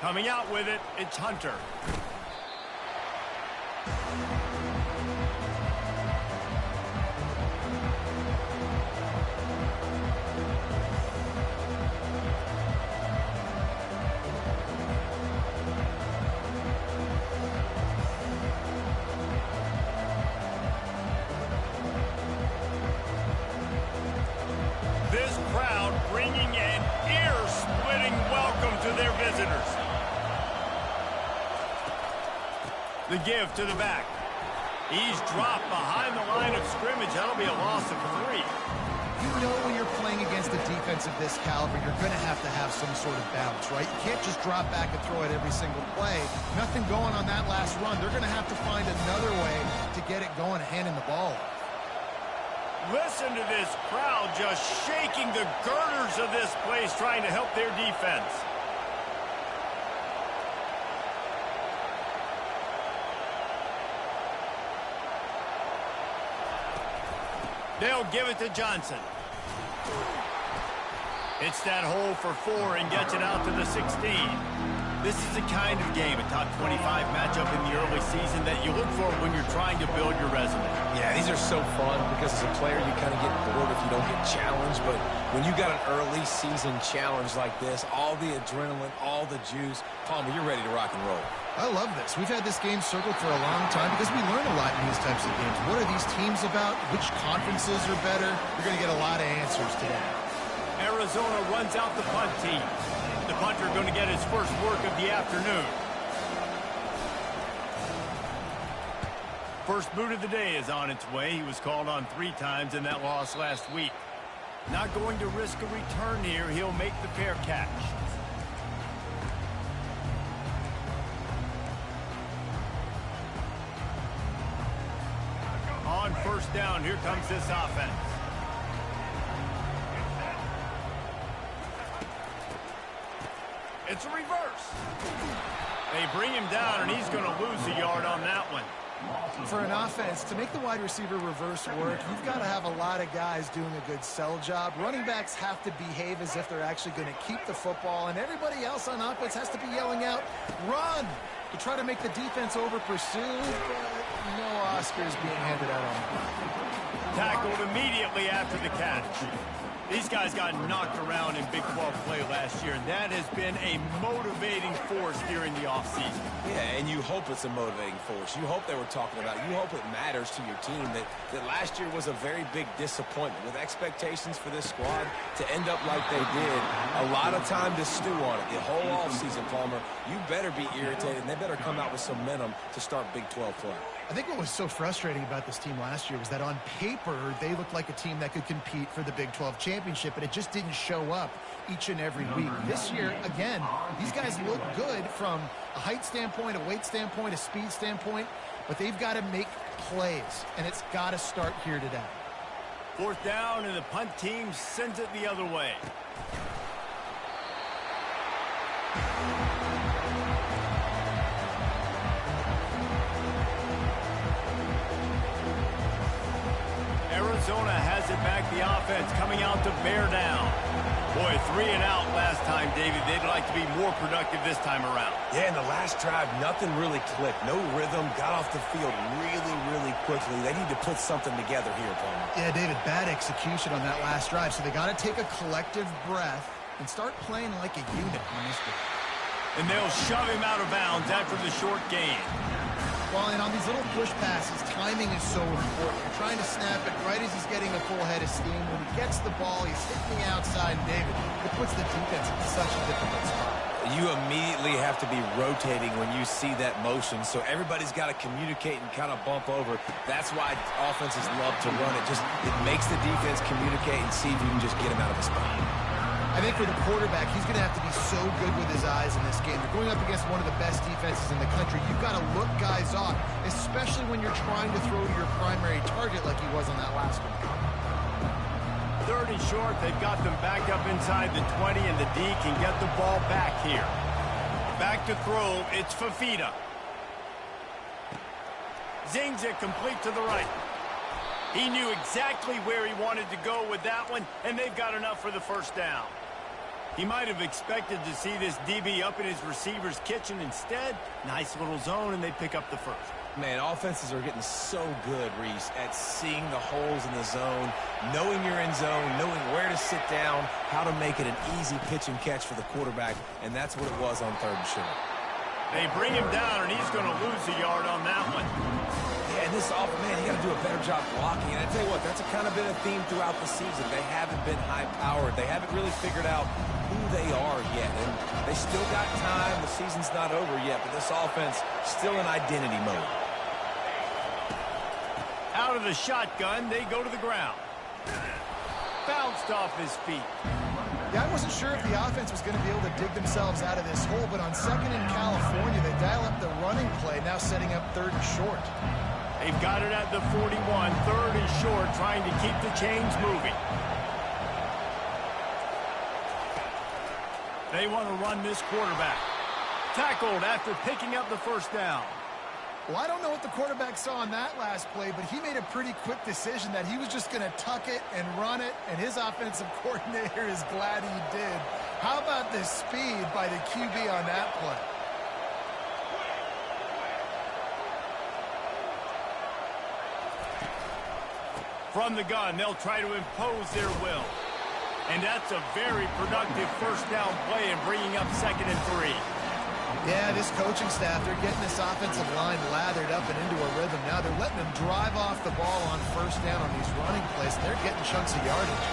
Coming out with it, it's Hunter. This crowd bringing an ear-splitting welcome to their visitors. The give to the back. He's dropped behind the line of scrimmage. That'll be a loss of 3. You know when you're playing against a defense of this caliber, you're going to have some sort of bounce, right? You can't just drop back and throw it every single play. Nothing going on that last run. They're going to have to find another way to get it going, handing the ball. Listen to this crowd just shaking the girders of this place, trying to help their defense. They'll give it to Johnson. Hits that hole for 4 and gets it out to the 16. This is the kind of game, a top 25 matchup in the early season, that you look for when you're trying to build your resume. Yeah, these are so fun because as a player, you kind of get bored if you don't get challenged. But when you got an early season challenge like this, all the adrenaline, all the juice, Palmer, you're ready to rock and roll. I love this. We've had this game circled for a long time because we learn a lot in these types of games. What are these teams about? Which conferences are better? You're going to get a lot of answers today. Arizona runs out the punt team. The punter going to get his first work of the afternoon. First boot of the day is on its way. He was called on 3 times in that loss last week. Not going to risk a return here. He'll make the fair catch. On first down, here comes this offense. It's a reverse. They bring him down, and he's going to lose a yard on that one. For an offense, to make the wide receiver reverse work, you've got to have a lot of guys doing a good sell job. Running backs have to behave as if they're actually going to keep the football, and everybody else on offense has to be yelling out, run, to try to make the defense over-pursue, but no Oscars being handed out on them. Tackled immediately after the catch. These guys got knocked around in Big 12 play last year, and that has been a motivating force during the offseason. Yeah, and you hope it's a motivating force. You hope they were talking about it. You hope it matters to your team that last year was a very big disappointment. With expectations for this squad to end up like they did, a lot of time to stew on it. The whole offseason, Palmer, you better be irritated, and they better come out with some momentum to start Big 12 play. I think what was so frustrating about this team last year was that on paper, they looked like a team that could compete for the Big 12 championship, but it just didn't show up each and every week. This year, again, these guys look good from a height standpoint, a weight standpoint, a speed standpoint, but they've got to make plays, and it's got to start here today. Fourth down, and the punt team sends it the other way. Arizona has it back, the offense coming out to bear down. Boy, 3 and out last time, David. They'd like to be more productive this time around. Yeah, in the last drive, nothing really clicked. No rhythm, got off the field really, really quickly. They need to put something together here, Palmer. Yeah, David, bad execution on that last drive, so they got to take a collective breath and start playing like a unit on this one. And they'll shove him out of bounds after the short gain. Well, and on these little push passes, timing is so important. You're trying to snap it right as he's getting a full head of steam. When he gets the ball, he's hitting the outside, David. It puts the defense in such a difficult spot. You immediately have to be rotating when you see that motion, so everybody's got to communicate and kind of bump over. That's why offenses love to run it. It makes the defense communicate and see if you can just get him out of the spot. I think for the quarterback, he's going to have to be so good with his eyes in this game. You're going up against one of the best defenses in the country. You've got to look guys off, especially when you're trying to throw to your primary target like he was on that last one. 3rd and short, they've got them back up inside the 20, and the D can get the ball back here. Back to throw, it's Fafita. Zings it complete to the right. He knew exactly where he wanted to go with that one, and they've got enough for the first down. He might have expected to see this DB up in his receiver's kitchen. Instead, nice little zone, and they pick up the first. Man, offenses are getting so good, Reese, at seeing the holes in the zone, knowing you're in zone, knowing where to sit down, how to make it an easy pitch and catch for the quarterback, and that's what it was on 3rd and short. They bring him down, and he's going to lose a yard on that one. Yeah, and this offense, man, you got to do a better job blocking. And I tell you what, that's kind of been a theme throughout the season. They haven't been high-powered. They haven't really figured out who they are yet. And they still got time. The season's not over yet, but this offense still in identity mode. Out of the shotgun, they go to the ground. Bounced off his feet. Yeah, I wasn't sure if the offense was going to be able to dig themselves out of this hole, but on 2nd in California, they dial up the running play, now setting up 3rd and short. They've got it at the 41, 3rd and short, trying to keep the chains moving. They want to run this quarterback. Tackled after picking up the first down. Well, I don't know what the quarterback saw on that last play, but he made a pretty quick decision that he was just going to tuck it and run it, and his offensive coordinator is glad he did. How about the speed by the QB on that play? From the gun, they'll try to impose their will. And that's a very productive first down play and bringing up 2nd and 3. Yeah, this coaching staff, they're getting this offensive line lathered up and into a rhythm now. They're letting them drive off the ball on first down on these running plays, and they're getting chunks of yardage.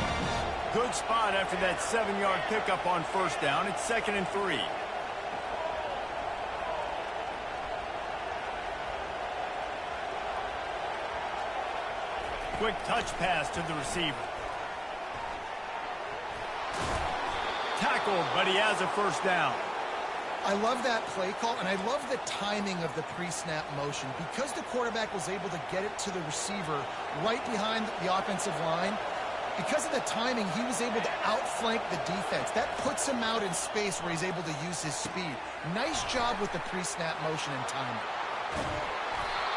Good spot after that 7-yard pickup on first down. It's 2nd and 3. Quick touch pass to the receiver. Tackled, but he has a first down. I love that play call, and I love the timing of the pre-snap motion. Because the quarterback was able to get it to the receiver right behind the offensive line, because of the timing, he was able to outflank the defense. That puts him out in space where he's able to use his speed. Nice job with the pre-snap motion and timing.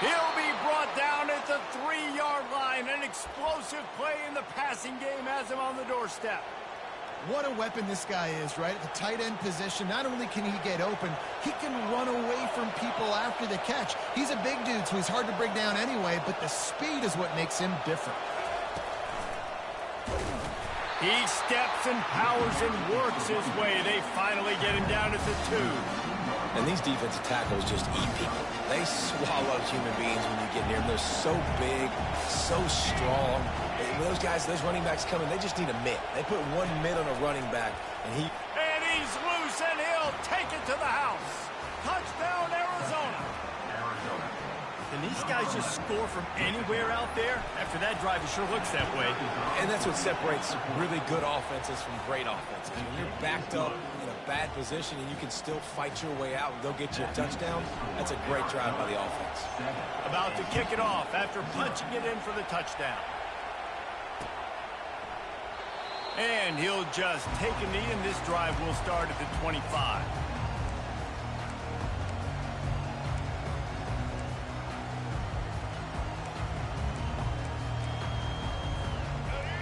He'll be brought down at the 3-yard line. An explosive play in the passing game has him on the doorstep. What a weapon this guy is, right? At the tight end position, not only can he get open, he can run away from people after the catch. He's a big dude, so he's hard to bring down anyway, but the speed is what makes him different. He steps and powers and works his way. They finally get him down at the 2. And these defensive tackles just eat people. They swallow human beings when you get near them. They're so big, so strong. When those guys, those running backs come in, they just need a mitt. They put one mitt on a running back, and he's loose, and he'll take it to the house. Touchdown, Arizona. Can these guys just score from anywhere out there? After that drive, it sure looks that way. And that's what separates really good offenses from great offenses. When you're backed up in a bad position and you can still fight your way out and go get you a touchdown, that's a great drive by the offense. About to kick it off after punching it in for the touchdown. And he'll just take a knee, and this drive will start at the 25.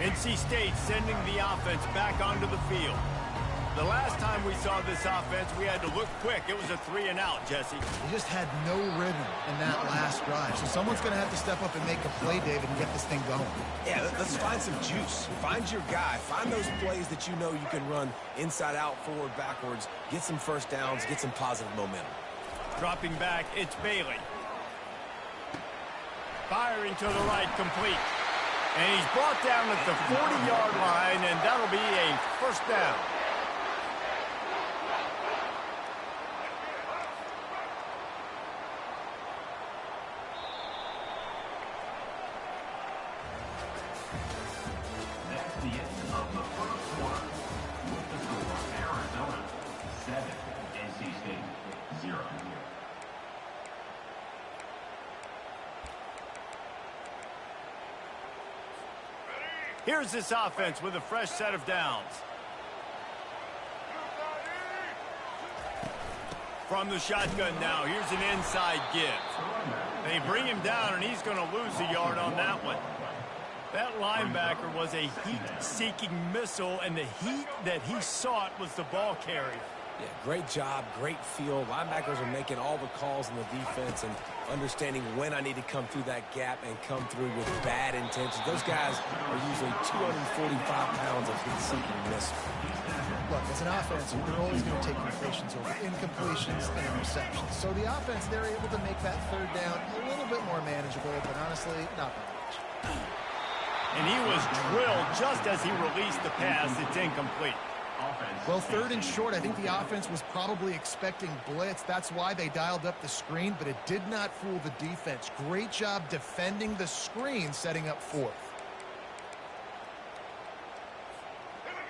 NC State sending the offense back onto the field. The last time we saw this offense, we had to look quick. It was a 3-and-out, Jesse. He just had no rhythm in that last drive. So someone's going to have to step up and make a play, David, and get this thing going. Yeah, let's find some juice. Find your guy. Find those plays that you know you can run inside out, forward, backwards. Get some first downs. Get some positive momentum. Dropping back, it's Bailey. Firing to the right, complete. And he's brought down at the 40-yard line, and that'll be a first down. Here's this offense with a fresh set of downs. From the shotgun now, here's an inside give. They bring him down, and he's going to lose a yard on that one. That linebacker was a heat-seeking missile, and the heat that he sought was the ball carrier. Yeah, great job, great feel. Linebackers are making all the calls in the defense and understanding when I need to come through that gap and come through with bad intentions. Those guys are usually 245 pounds of heat-seeking missile. Look, as an offense, you're always going to take completions over incompletions and interceptions. So the offense, they're able to make that third down a little bit more manageable, but honestly, not very much. And he was drilled just as he released the pass. It's incomplete. Well, third and short, I think the offense was probably expecting blitz. That's why they dialed up the screen, but it did not fool the defense. Great job defending the screen, setting up fourth.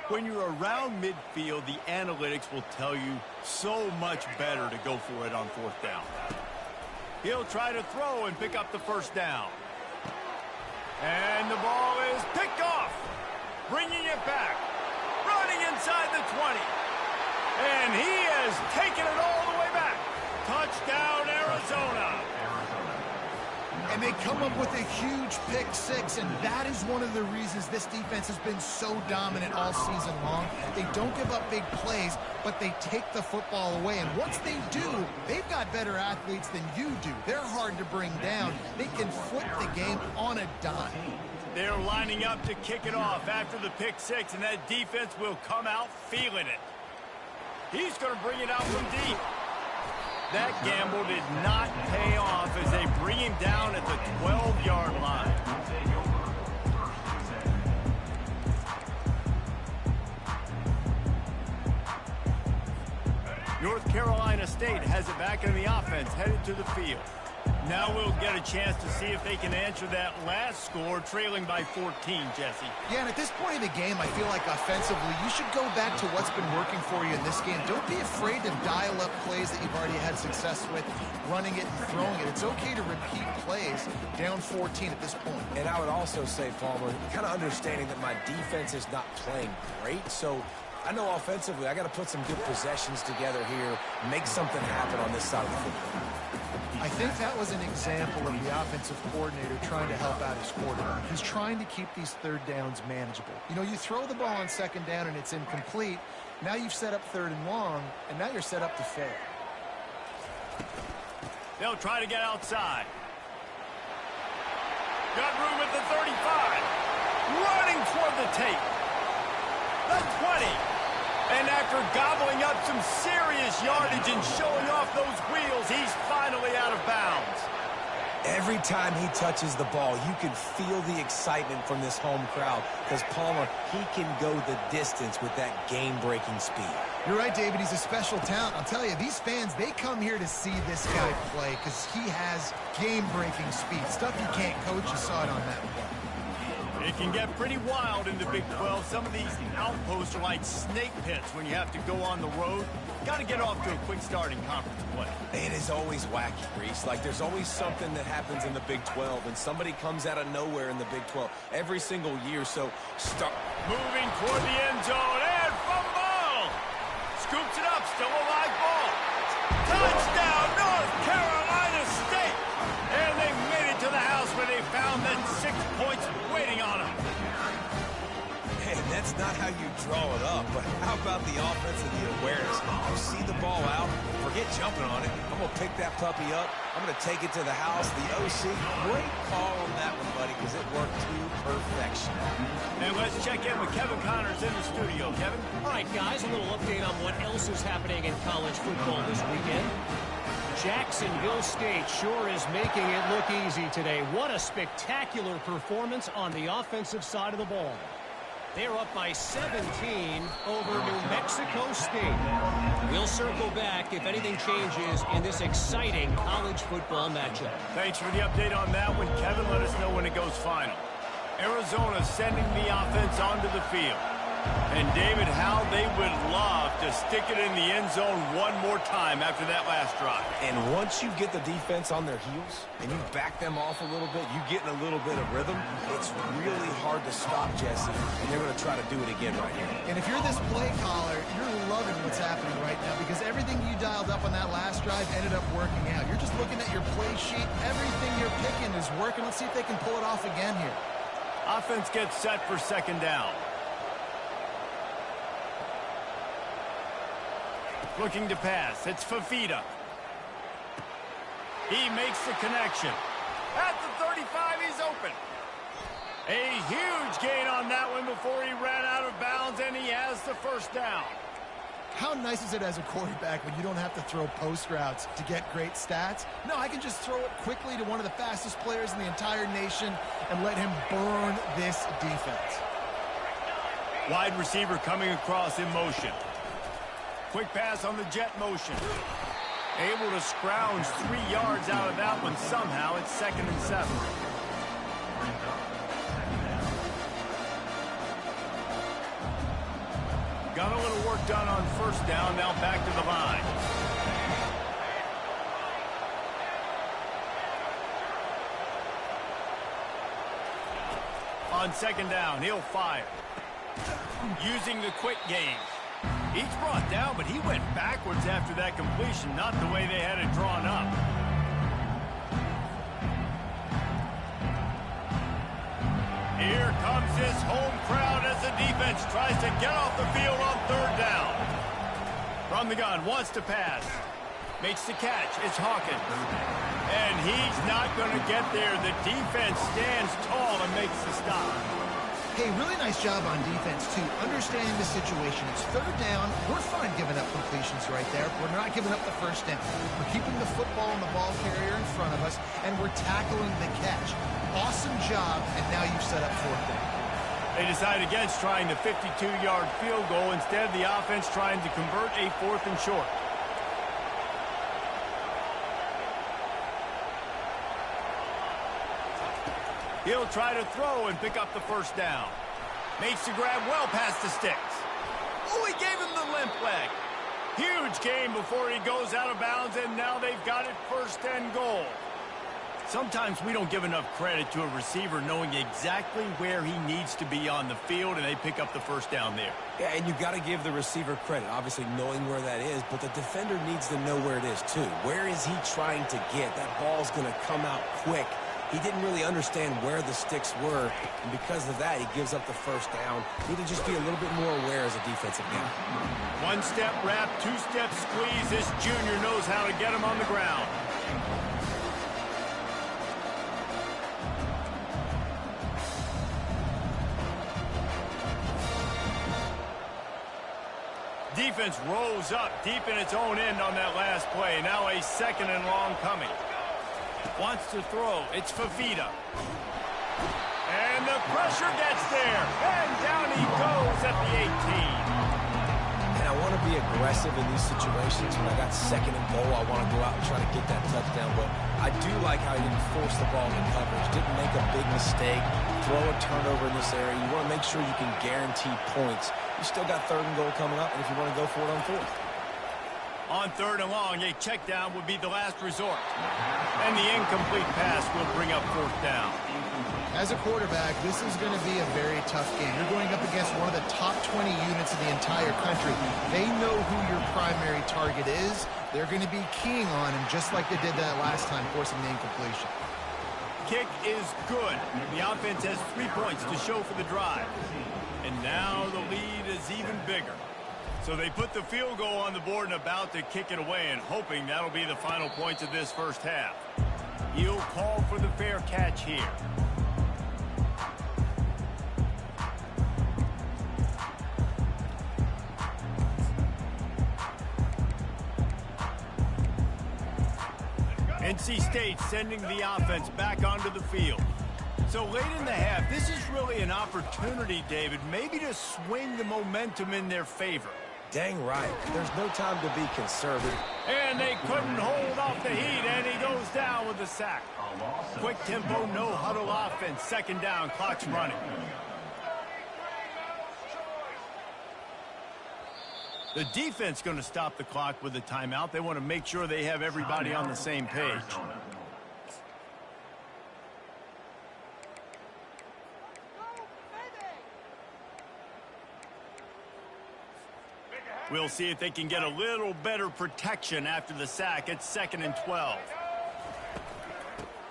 When you're around midfield, the analytics will tell you so much better to go for it on fourth down. He'll try to throw and pick up the first down. And the ball is picked off, bringing it back. Running inside the 20. And he has taken it all the way back. Touchdown, Arizona. And they come up with a huge pick six, and that is one of the reasons this defense has been so dominant all season long. They don't give up big plays, but they take the football away. And once they do, they've got better athletes than you do. They're hard to bring down. They can flip the game on a dime. They're lining up to kick it off after the pick six, and that defense will come out feeling it. He's going to bring it out from deep. That gamble did not pay off as they bring him down at the 12-yard line. North Carolina State has it back in the offense, headed to the field. Now we'll get a chance to see if they can answer that last score, trailing by 14, Jesse. Yeah, and at this point in the game, I feel like offensively, you should go back to what's been working for you in this game. Don't be afraid to dial up plays that you've already had success with, running it and throwing it. It's okay to repeat plays down 14 at this point. And I would also say, Palmer, kind of understanding that my defense is not playing great, so I know offensively I got to put some good possessions together here, make something happen on this side of the football. I think that was an example of the offensive coordinator trying to help out his quarterback. He's trying to keep these third downs manageable. You know, you throw the ball on second down and it's incomplete. Now you've set up third and long, and now you're set up to fail. They'll try to get outside. Got room at the 35. Running toward the tape. The 20. And after gobbling up some serious yardage and showing off those wheels, he's finally out of bounds. Every time he touches the ball, you can feel the excitement from this home crowd because Palmer, he can go the distance with that game-breaking speed. You're right, David. He's a special talent. I'll tell you, these fans, they come here to see this guy play because he has game-breaking speed. Stuff you can't coach. You saw it on that play. It can get pretty wild in the Big 12. Some of these outposts are like snake pits when you have to go on the road. Got to get off to a quick start in conference play. It is always wacky, Reese. Like, there's always something that happens in the Big 12, and somebody comes out of nowhere in the Big 12 every single year. So, start moving toward the end zone, and fumble! Scoops it up, still a live ball. Touchdown, North Carolina State! And they made it to the house where they found that 6 points waiting on them. Hey, that's not how you draw it up, but how about the offense and the awareness? You see the ball out, forget jumping on it. I'm going to pick that puppy up. I'm going to take it to the house. The OC, great call on that one, buddy, because it worked to perfection. And let's check in with Kevin Connors in the studio. Kevin? All right, guys, a little update on what else is happening in college football this weekend. Jacksonville State sure is making it look easy today. What a spectacular performance on the offensive side of the ball. They're up by 17 over New Mexico State. We'll circle back if anything changes in this exciting college football matchup. Thanks for the update on that one, Kevin. Let us know when it goes final. Arizona sending the offense onto the field. And, David, how they would love to stick it in the end zone one more time after that last drive. And once you get the defense on their heels and you back them off a little bit, you get in a little bit of rhythm, it's really hard to stop, Jesse, and they're going to try to do it again right here. And if you're this play caller, you're loving what's happening right now because everything you dialed up on that last drive ended up working out. You're just looking at your play sheet. Everything you're picking is working. Let's see if they can pull it off again here. Offense gets set for second down. Looking to pass. It's Fafita. He makes the connection. At the 35, he's open. A huge gain on that one before he ran out of bounds, and he has the first down. How nice is it as a quarterback when you don't have to throw post routes to get great stats? No, I can just throw it quickly to one of the fastest players in the entire nation and let him burn this defense. Wide receiver coming across in motion. Quick pass on the jet motion. Able to scrounge 3 yards out of that one somehow. It's 2nd and 7. Got a little work done on first down. Now back to the line. On second down, he'll fire. Using the quick game. He's brought down, but he went backwards after that completion, not the way they had it drawn up. Here comes this home crowd as the defense tries to get off the field on third down. From the gun, wants to pass. Makes the catch. It's Hawkins. And he's not going to get there. The defense stands tall and makes the stop. Hey, really nice job on defense, too. Understanding the situation. It's third down. We're fine giving up completions right there. We're not giving up the first down. We're keeping the football and the ball carrier in front of us, and we're tackling the catch. Awesome job, and now you've set up fourth down. They decide against trying the 52-yard field goal. Instead, the offense trying to convert a 4th and short. He'll try to throw and pick up the first down. Makes the grab well past the sticks. Oh, he gave him the limp leg. Huge gain before he goes out of bounds, and now they've got it 1st and goal. Sometimes we don't give enough credit to a receiver knowing exactly where he needs to be on the field, and they pick up the first down there. Yeah, and you've got to give the receiver credit, obviously knowing where that is, but the defender needs to know where it is too. Where is he trying to get? That ball's going to come out quick. He didn't really understand where the sticks were, and because of that, he gives up the first down. Need to just be a little bit more aware as a defensive guy. 1-step wrap, 2-step squeeze. This junior knows how to get him on the ground. Defense rolls up deep in its own end on that last play. Now a 2nd and long coming. Wants to throw. It's Fafita. And the pressure gets there. And down he goes at the 18. And I want to be aggressive in these situations. When I got 2nd and goal, I want to go out and try to get that touchdown. But I do like how he didn't force the ball in coverage. Didn't make a big mistake. Throw a turnover in this area. You want to make sure you can guarantee points. You still got 3rd and goal coming up, and if you want to go for it on 4th. On 3rd and long, a check down would be the last resort. And the incomplete pass will bring up 4th down. As a quarterback, this is going to be a very tough game. You're going up against one of the top 20 units in the entire country. They know who your primary target is. They're going to be keying on him, just like they did that last time, forcing the incompletion. Kick is good. The offense has 3 points to show for the drive. And now the lead is even bigger. So they put the field goal on the board and about to kick it away, and hoping that'll be the final points of this first half. He'll call for the fair catch here. NC State sending the offense back onto the field. So late in the half, this is really an opportunity, David, maybe to swing the momentum in their favor. Dang right. There's no time to be conservative. And they couldn't hold off the heat, and he goes down with the sack. Quick tempo, no huddle offense. 2nd down, clock's running. The defense going to stop the clock with a timeout. They want to make sure they have everybody on the same page. We'll see if they can get a little better protection after the sack. It's 2nd and 12.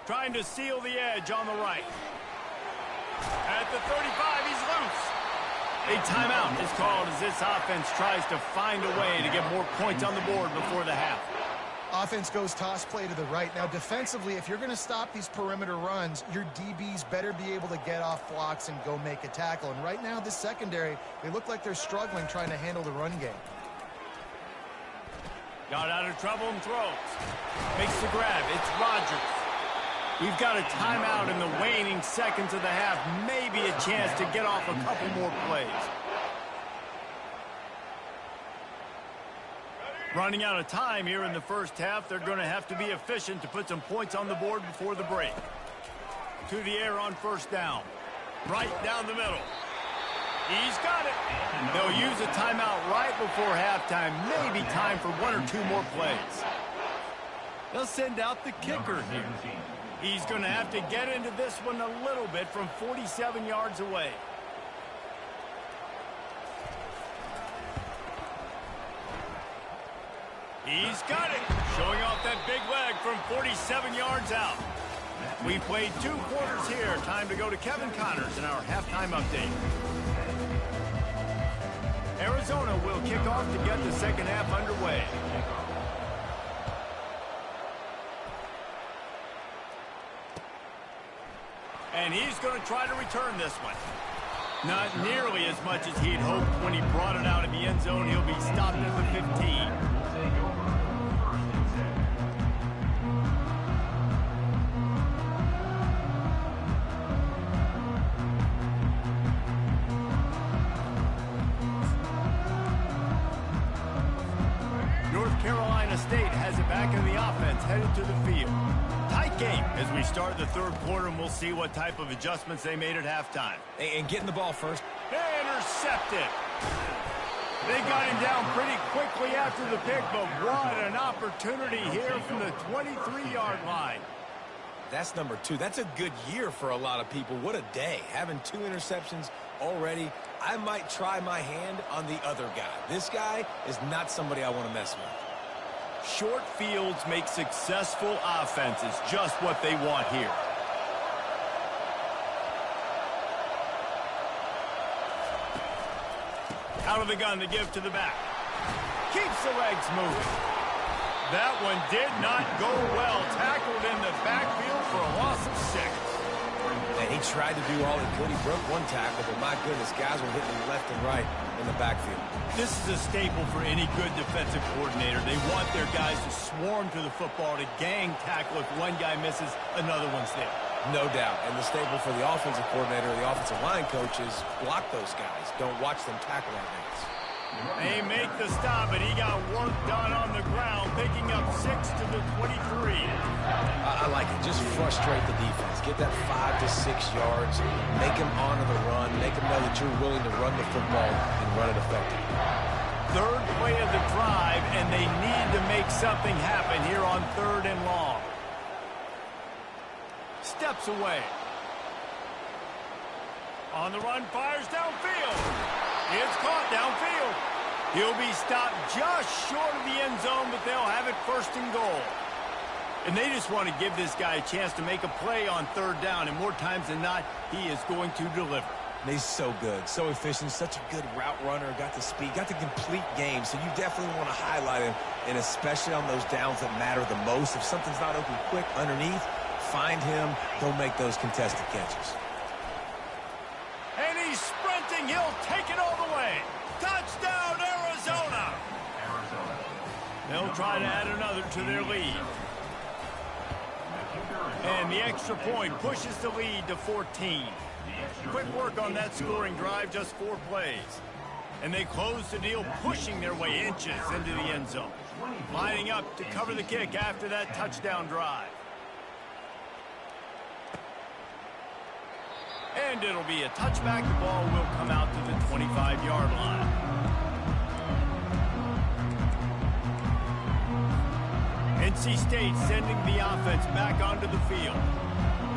Trying to seal the edge on the right. At the 35, he's loose. A timeout is called as this offense tries to find a way to get more points on the board before the half. Offense goes toss play to the right. Now, defensively, if you're going to stop these perimeter runs, your DBs better be able to get off blocks and go make a tackle. And right now, this secondary, they look like they're struggling trying to handle the run game. Got out of trouble and throws. Makes the grab. It's Rodgers. We've got a timeout in the waning seconds of the half. Maybe a chance to get off a couple more plays. Running out of time here in the first half. They're going to have to be efficient to put some points on the board before the break. To the air on first down. Right down the middle. He's got it. They'll use a timeout right before halftime. Maybe time for one or two more plays. They'll send out the kicker here. He's going to have to get into this one a little bit from 47 yards away. He's got it. Showing off that big leg from 47 yards out. We played 2 quarters here. Time to go to Kevin Connors in our halftime update. Arizona will kick off to get the second half underway. And he's going to try to return this one. Not nearly as much as he'd hoped when he brought it out in the end zone. He'll be stopped at the 15. Carolina State has it back in the offense, headed to the field. Tight game as we start the third quarter, and we'll see what type of adjustments they made at halftime. And getting the ball first. Intercepted. They got him down pretty quickly after the pick, but what an opportunity here from the 23-yard line. That's number 2. That's a good year for a lot of people. What a day. Having 2 interceptions already. I might try my hand on the other guy. This guy is not somebody I want to mess with. Short fields make successful offenses, just what they want here. Out of the gun to give to the back. Keeps the legs moving. That one did not go well. Tackled in the backfield for a loss of 6. And he tried to do all he could. He broke one tackle, but my goodness, guys were hitting him left and right in the backfield. This is a staple for any good defensive coordinator. They want their guys to swarm to the football, to gang tackle. If one guy misses, another one's there. No doubt. And the staple for the offensive coordinator or the offensive line coach is block those guys. Don't watch them tackle our guys. They make the stop, and he got work done on the ground, picking up 6 to the 23. I like it. Just frustrate the defense. Get that 5 to 6 yards. Make them honor the run. Make them know that you're willing to run the football and run it effectively. Third play of the drive, and they need to make something happen here on 3rd and long. Steps away. On the run, fires downfield. It's caught downfield. He'll be stopped just short of the end zone, but they'll have it 1st and goal. And they just want to give this guy a chance to make a play on 3rd down, and more times than not, he is going to deliver. He's so good, so efficient, such a good route runner, got the speed, got the complete game, so you definitely want to highlight him, and especially on those downs that matter the most. If something's not open quick underneath, find him, go make those contested catches. And he's sprinting. He'll take it all the way. Touchdown, Arizona. They'll try to add another to their lead. And the extra point pushes the lead to 14. Quick work on that scoring drive, just 4 plays. And they close the deal, pushing their way inches into the end zone. Lining up to cover the kick after that touchdown drive. And it'll be a touchback. The ball will come out to the 25-yard line. NC State sending the offense back onto the field.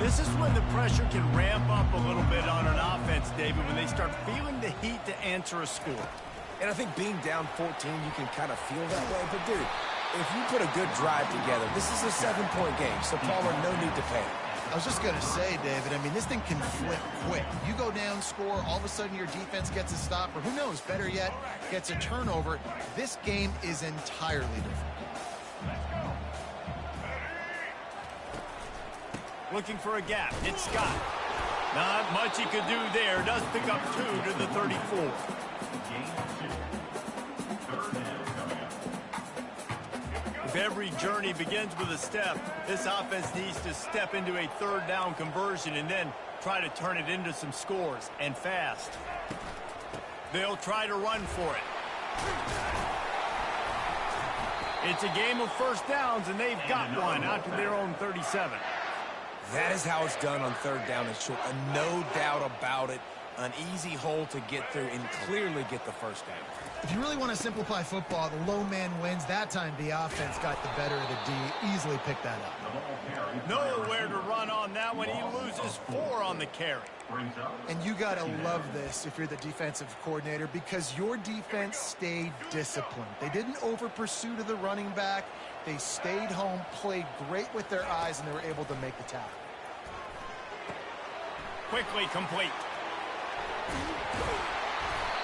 This is when the pressure can ramp up a little bit on an offense, David, when they start feeling the heat to answer a score. And I think being down 14, you can kind of feel that way. But, dude, if you put a good drive together, this is a 7-point game, so Palmer, no need to panic. I was just going to say, David, I mean, this thing can flip quick. You go down, score, all of a sudden your defense gets a stop, or who knows, better yet, gets a turnover. This game is entirely different. Looking for a gap. It's Scott. Not much he could do there. Does pick up 2 to the 34. If every journey begins with a step, this offense needs to step into a third down conversion and then try to turn it into some scores, and fast. They'll try to run for it. It's a game of first downs, and they've got one out to their own 37. That is how it's done on third down and short. No doubt about it. An easy hole to get through and clearly get the first down. If you really want to simplify football, the low man wins. That time the offense got the better of the D. Easily picked that up. Nowhere to run on that one. He loses 4 on the carry. And you got to love this if you're the defensive coordinator, because your defense stayed disciplined. They didn't over-pursue to the running back. They stayed home, played great with their eyes, and they were able to make the tackle. Quickly complete.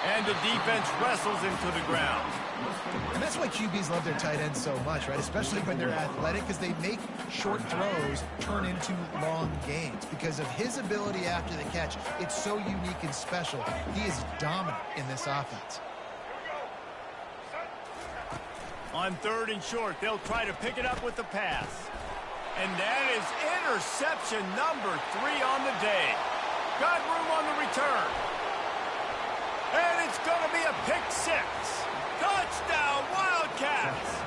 And the defense wrestles him to the ground. And that's why QBs love their tight ends so much, right? Especially when they're athletic, because they make short throws turn into long gains. Because of his ability after the catch, it's so unique and special. He is dominant in this offense. On 3rd and short, they'll try to pick it up with the pass. And that is interception number 3 on the day. Got room on the return. And it's going to be a pick 6. Touchdown, Wildcats!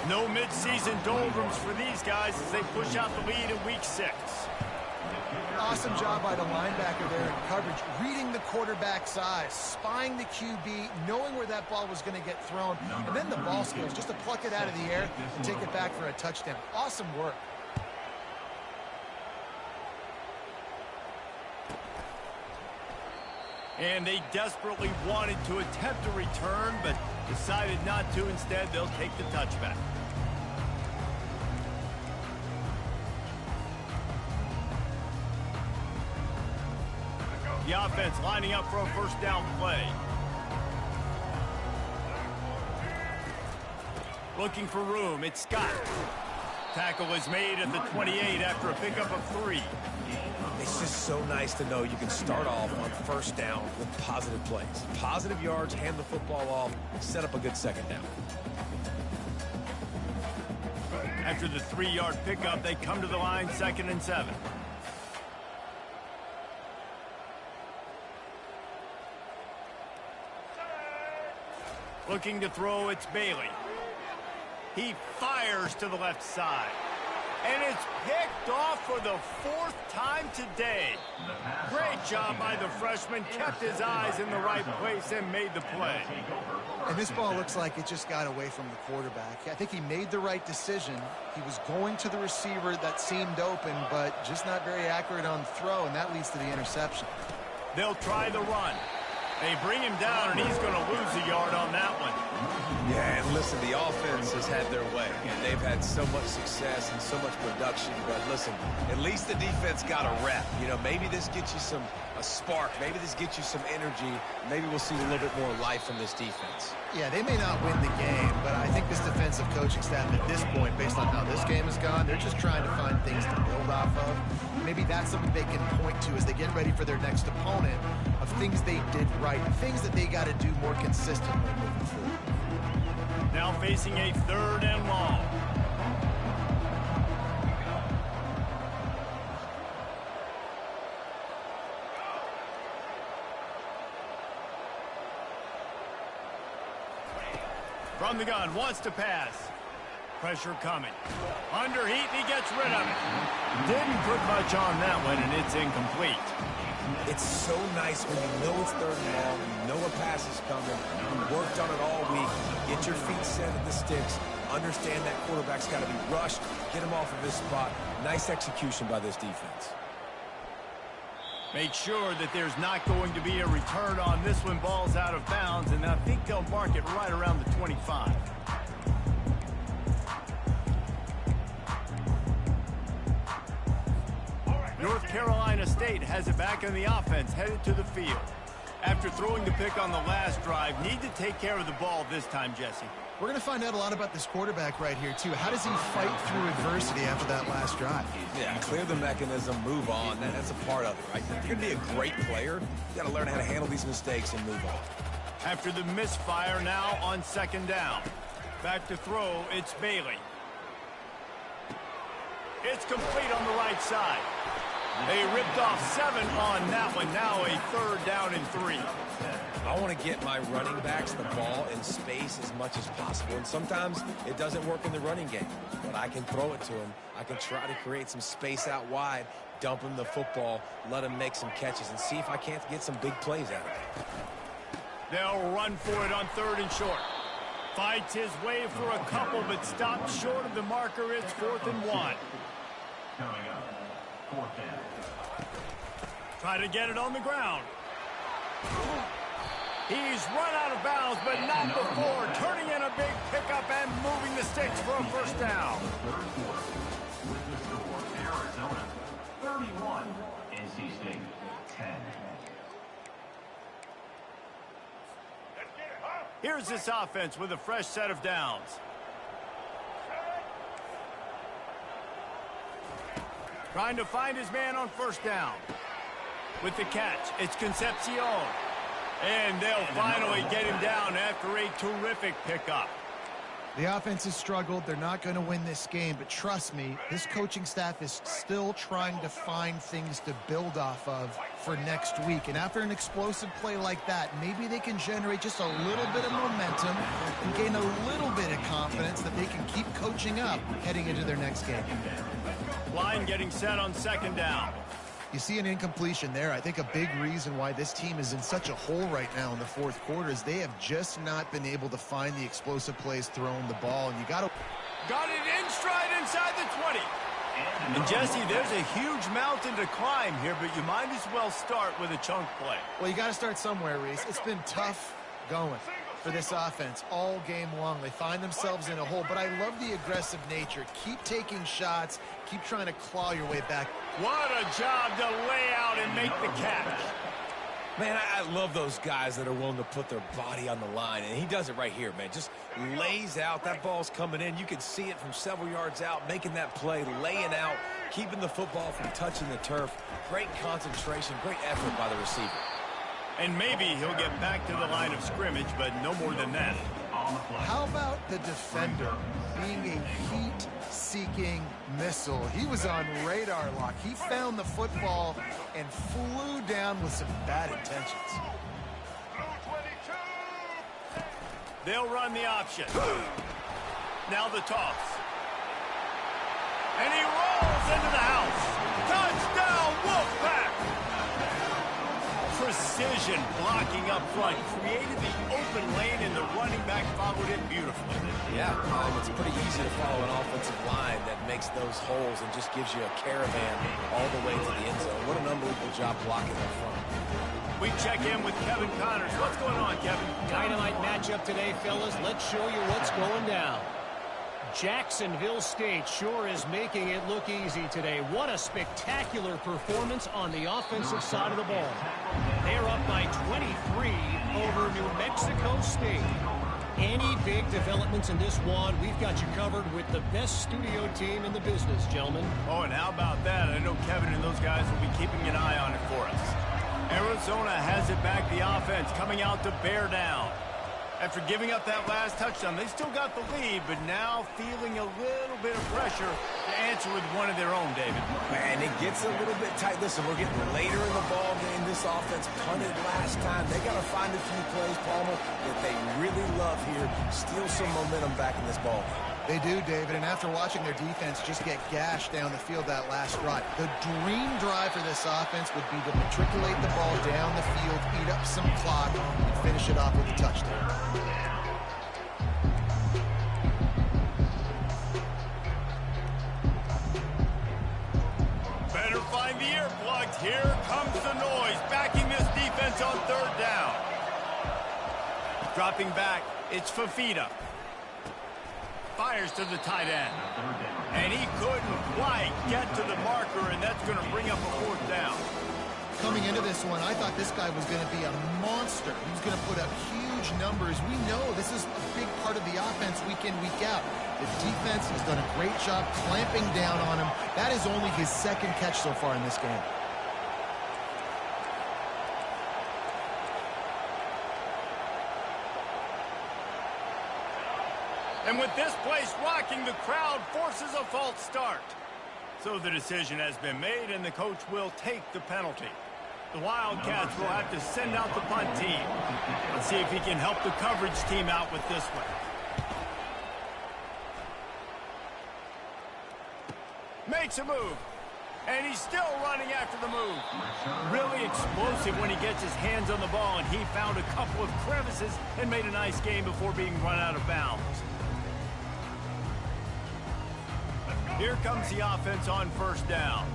No midseason doldrums for these guys as they push out the lead in week 6. Awesome job by the linebacker there in coverage, reading the quarterback's eyes, spying the QB, knowing where that ball was going to get thrown, and then the ball skills, just to pluck it out of the air and take it back for a touchdown. Awesome work. And they desperately wanted to attempt a return, but decided not to. Instead, they'll take the touchback. The offense lining up for a first down play. Looking for room. It's Scott. Tackle is made at the 28 after a pickup of 3. It's just so nice to know you can start off on first down with positive plays. Positive yards, hand the football off, set up a good second down. After the 3-yard pickup, they come to the line 2nd and 7. Looking to throw, it's Bailey. He fires to the left side. And it's picked off for the 4th time today. Great job by the freshman. Kept his eyes in the right place and made the play. And this ball looks like it just got away from the quarterback. I think he made the right decision. He was going to the receiver that seemed open, but just not very accurate on throw, and that leads to the interception. They'll try the run. They bring him down, and he's going to lose a yard on that one. Yeah, and listen, the offense has had their way, and they've had so much success and so much production. But listen, at least the defense got a rep. You know, maybe this gets you a spark. Maybe this gets you some energy. Maybe we'll see a little bit more life from this defense. Yeah, they may not win the game, but I think this defensive coaching staff at this point, based on how this game has gone, they're just trying to find things to build off of. Maybe that's something they can point to as they get ready for their next opponent, of things they did right, things that they got to do more consistently moving forward. Now facing a 3rd and long. From the gun, wants to pass. Pressure coming. Under heat, he gets rid of it. Didn't put much on that one, and it's incomplete. It's so nice when you know it's 3rd and long, you know a pass is coming, you worked on it all week, get your feet set at the sticks, understand that quarterback's got to be rushed, get him off of his spot. Nice execution by this defense. Make sure that there's not going to be a return on this when ball's out of bounds, and I think they'll mark it right around the 25. Carolina State has it back in the offense, headed to the field. After throwing the pick on the last drive, need to take care of the ball this time, Jesse. We're going to find out a lot about this quarterback right here, too. How does he fight through adversity after that last drive? Yeah, clear the mechanism, move on. That's a part of it, right? If you're going to be a great player, you got to learn how to handle these mistakes and move on. After the misfire, now on second down. Back to throw, it's Bailey. It's complete on the right side. They ripped off 7 on that one. Now a third down and 3. I want to get my running backs the ball in space as much as possible. And sometimes it doesn't work in the running game. But I can throw it to them. I can try to create some space out wide, dump him the football, let him make some catches, and see if I can't get some big plays out of it. They'll run for it on 3rd and short. Fights his way for a couple, but stops short of the marker. It's 4th and 1. Coming up, 4th down. Try to get it on the ground. He's run out of bounds, but not before. Turning in a big pickup and moving the sticks for a first down. Third quarter. With the score, Arizona 31, NC State 10. Here's this offense with a fresh set of downs. Trying to find his man on first down. With the catch, it's Concepcion. And they'll finally get him down after a terrific pickup. The offense has struggled. They're not going to win this game, but trust me, this coaching staff is still trying to find things to build off of for next week. And after an explosive play like that, maybe they can generate just a little bit of momentum and gain a little bit of confidence that they can keep coaching up heading into their next game. Line getting set on second down. You see an incompletion there. I think a big reason why this team is in such a hole right now in the 4th quarter is they have just not been able to find the explosive plays throwing the ball. And you got it in stride inside the 20. And Jesse, there's a huge mountain to climb here, but you might as well start with a chunk play. Well, you got to start somewhere, Reese. It's been tough going for this offense all game long. They find themselves in a hole, but I love the aggressive nature. Keep taking shots. Keep trying to claw your way back. What a job to lay out and make the catch. Man, I love those guys that are willing to put their body on the line, and he does it right here, man. Just lays out. That ball's coming in. You can see it from several yards out, making that play, laying out, keeping the football from touching the turf. Great concentration, great effort by the receiver. And maybe he'll get back to the line of scrimmage, but no more than that. How about the defender being a heat-seeking missile? He was on radar lock. He found the football and flew down with some bad intentions. They'll run the option. Now the toss. And he rolls into the house. Touchdown, Wolfpack! Precision blocking up front. Created the open lane, and the running back followed it beautifully. Yeah, it's pretty easy to follow an offensive line that makes those holes and just gives you a caravan all the way to the end zone. What an unbelievable job blocking up front. We check in with Kevin Connors. What's going on, Kevin? Dynamite matchup today, fellas. Let's show you what's going down. Jacksonville State sure is making it look easy today. What a spectacular performance on the offensive side of the ball. They're up by 23 over New Mexico State. Any big developments in this one, we've got you covered with the best studio team in the business, gentlemen. Oh, and how about that? I know Kevin and those guys will be keeping an eye on it for us. Arizona has it back, the offense coming out to bear down. After giving up that last touchdown, they still got the lead, but now feeling a little bit of pressure to answer with one of their own, David. Man, it gets a little bit tight. Listen, we're getting later in the ball game. This offense punted last time. They got to find a few plays, Palmer, that they really love here. Steal some momentum back in this ball game. They do, David, and after watching their defense just get gashed down the field that last drive, the dream drive for this offense would be to matriculate the ball down the field, eat up some clock, and finish it off with a touchdown. Better find the earplugs. Here comes the noise, backing this defense on third down. Dropping back, it's Fafita. Fires to the tight end. And he couldn't quite get to the marker, and that's going to bring up a fourth down. Coming into this one, I thought this guy was going to be a monster. He was going to put up huge numbers. We know this is a big part of the offense week in, week out. The defense has done a great job clamping down on him. That is only his second catch so far in this game. And with this place rocking, the crowd forces a false start. So the decision has been made, and the coach will take the penalty. The Wildcats will have to send out the punt team. Let's see if he can help the coverage team out with this one. Makes a move. And he's still running after the move. Really explosive when he gets his hands on the ball, and he found a couple of crevices and made a nice game before being run out of bounds. Here comes the offense on first down.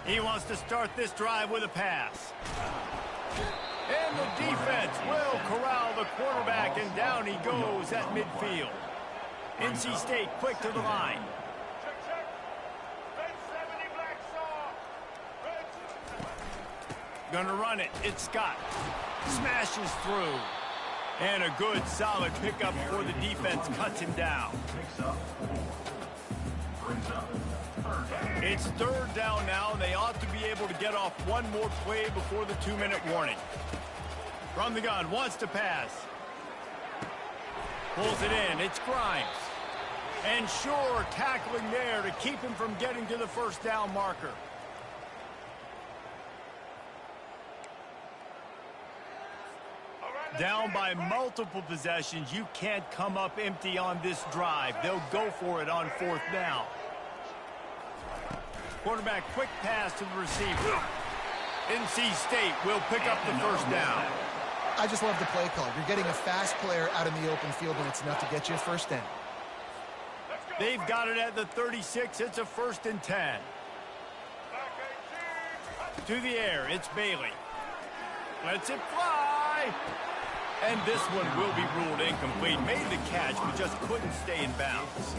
He wants to start this drive with a pass. And the defense will corral the quarterback, and down he goes at midfield. NC State quick to the line. Gonna run it. It's Scott. Smashes through. And a good, solid pickup before the defense cuts him down. It's third down now, and they ought to be able to get off one more play before the 2-minute warning. From the gun, wants to pass. Pulls it in. It's Grimes. And Shore tackling there to keep him from getting to the first down marker. Down by multiple possessions, you can't come up empty on this drive. They'll go for it on fourth down. Quarterback quick pass to the receiver. NC State will pick up the first down. I just love the play call. You're getting a fast player out in the open field, and it's enough to get you a first down. They've got it at the 36. It's a 1st and 10. To the air, it's Bailey. Lets it fly. And this one will be ruled incomplete. Made the catch, but just couldn't stay in bounds.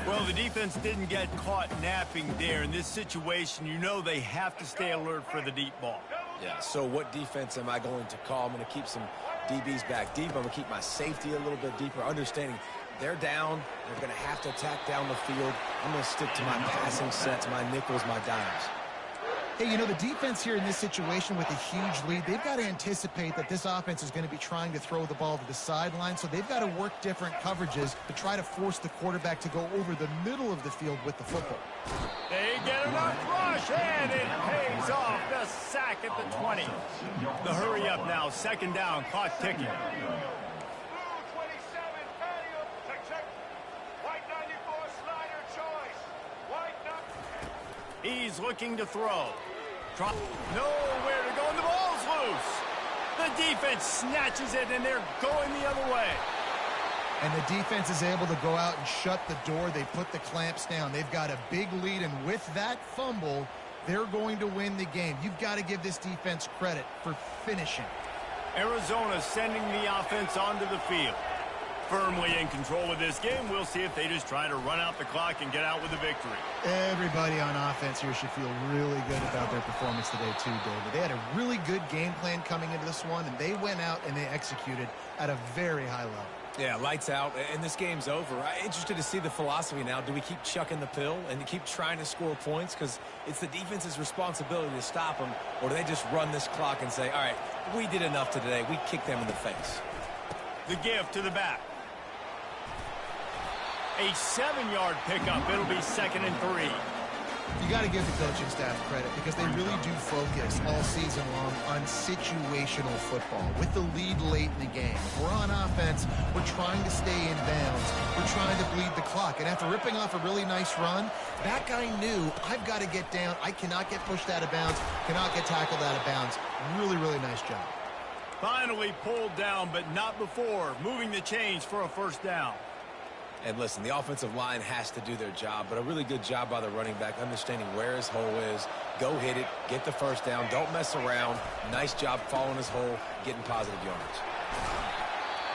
Well, the defense didn't get caught napping there. In this situation, you know they have to stay alert for the deep ball. Yeah, so what defense am I going to call? I'm going to keep some DBs back deep. I'm going to keep my safety a little bit deeper, understanding they're down. They're going to have to attack down the field. I'm going to stick to my passing sets, my nickels, my dimes. Hey, you know, the defense here in this situation with a huge lead, they've got to anticipate that this offense is going to be trying to throw the ball to the sideline, so they've got to work different coverages to try to force the quarterback to go over the middle of the field with the football. They get enough rush, and it pays off. The sack at the 20. The hurry up now, 2nd down, clock ticking. He's looking to throw. Nowhere to go, and the ball's loose. The defense snatches it, and they're going the other way. And the defense is able to go out and shut the door. They put the clamps down. They've got a big lead, and with that fumble, they're going to win the game. You've got to give this defense credit for finishing. Arizona sending the offense onto the field. Firmly in control of this game. We'll see if they just try to run out the clock and get out with a victory. Everybody on offense here should feel really good about their performance today too, David. They had a really good game plan coming into this one, and they went out and they executed at a very high level. Yeah, lights out, and this game's over. I'm interested to see the philosophy now. Do we keep chucking the pill and keep trying to score points? Because it's the defense's responsibility to stop them, or do they just run this clock and say, all right, we did enough today. We kicked them in the face. The give to the back. A 7-yard pickup. It'll be 2nd and 3. You got to give the coaching staff credit because they really do focus all season long on situational football. With the lead late in the game, if we're on offense, we're trying to stay in bounds. We're trying to bleed the clock. And after ripping off a really nice run, that guy knew, I've got to get down. I cannot get pushed out of bounds, cannot get tackled out of bounds. Really, really nice job. Finally pulled down, but not before. Moving the chains for a 1st down. And listen, the offensive line has to do their job, but a really good job by the running back, understanding where his hole is. Go hit it, get the 1st down, don't mess around. Nice job following his hole, getting positive yards.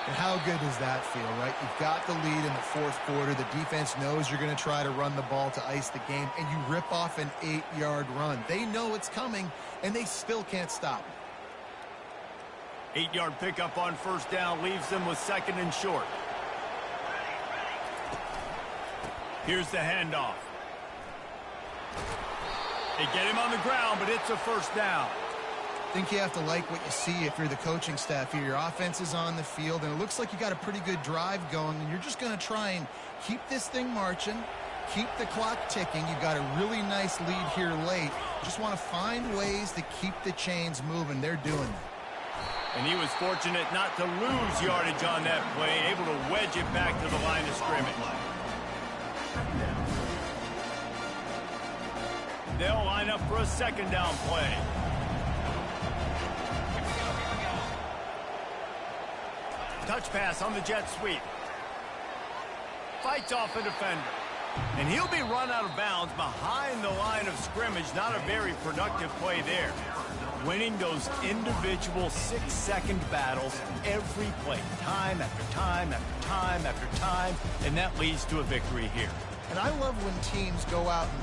And how good does that feel, right? You've got the lead in the fourth quarter. The defense knows you're going to try to run the ball to ice the game, and you rip off an 8-yard run. They know it's coming, and they still can't stop it. 8-yard pickup on first down leaves them with second and short. Here's the handoff. They get him on the ground, but it's a first down. I think you have to like what you see if you're the coaching staff here. Your offense is on the field, and it looks like you got a pretty good drive going, and you're just going to try and keep this thing marching, keep the clock ticking. You've got a really nice lead here late. Just want to find ways to keep the chains moving. They're doing that. And he was fortunate not to lose yardage on that play, able to wedge it back to the line of scrimmage. They'll line up for a second down play. Touch pass on the jet sweep. Fights off a defender. And he'll be run out of bounds behind the line of scrimmage. Not a very productive play there. Winning those individual 6-second battles every play, time after time after time after time, and that leads to a victory here. And I love when teams go out and